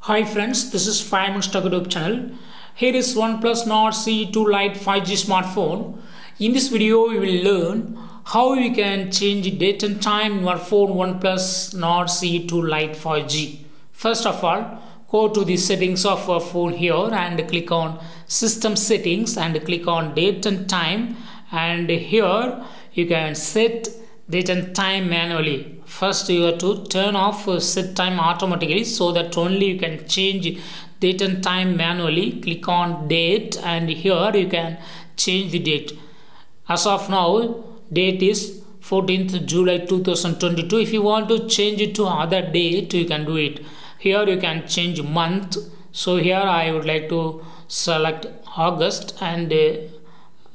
Hi friends, this is 5 minutes YouTube channel. Here is Oneplus Nord CE2 Lite 5G smartphone. In this video, we will learn how you can change date and time in your phone Oneplus Nord CE2 Lite 5G. First of all, go to the settings of your phone here and click on System Settings and click on Date and Time. And here you can set date and time manually. First you have to turn off set time automatically so that only you can change date and time manually. Click on date and here you can change the date. As of now date is 14th July 2022. If you want to change it to other date you can do it. Here you can change month. So here I would like to select August and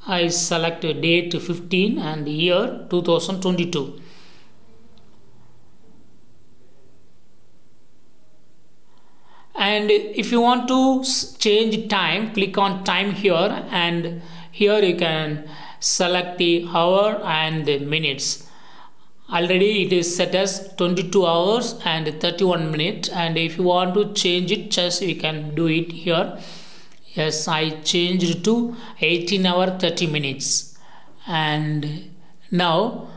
I select date 15 and year 2022. And if you want to change time, click on time here and here you can select the hour and the minutes. Already it is set as 22 hours and 31 minutes, and if you want to change it, just you can do it here. Yes, I changed to 18 hours 30 minutes and now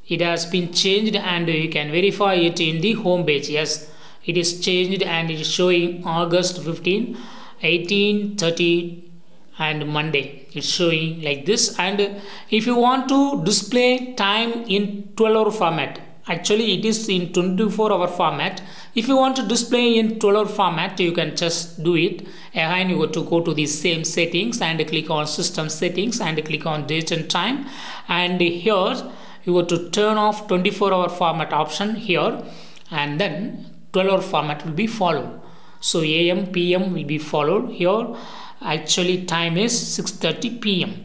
it has been changed and you can verify it in the home page. Yes, it is changed and it is showing August 15, 18, 30 and Monday. It's showing like this. And if you want to display time in 12-hour format, actually it is in 24-hour format. If you want to display in 12-hour format, you can just do it. Again, you got to go to the same settings and click on System Settings and click on Date and Time. And here you got to turn off 24-hour format option here, and then 12-hour format will be followed. So AM, PM will be followed here. Actually, time is 6:30 PM.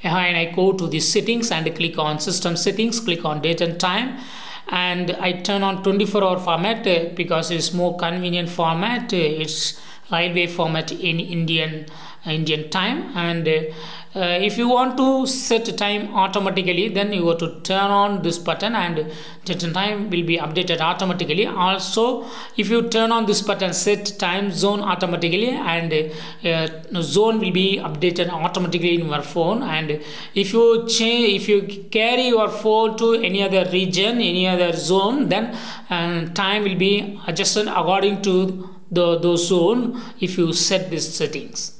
And I go to the settings and click on System Settings, click on Date and Time, and I turn on 24-hour format because it's more convenient format. It's railway format in Indian time. And if you want to set time automatically, then you have to turn on this button and date and time will be updated automatically. Also, if you turn on this button, set time zone automatically, and zone will be updated automatically in your phone. And if you carry your phone to any other region, any other zone, then time will be adjusted according to the zone if you set these settings.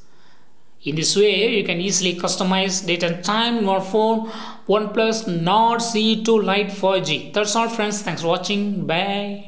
In this way, you can easily customize date and time in your phone Oneplus Nord CE2 Lite 4G. That's all friends. Thanks for watching. Bye.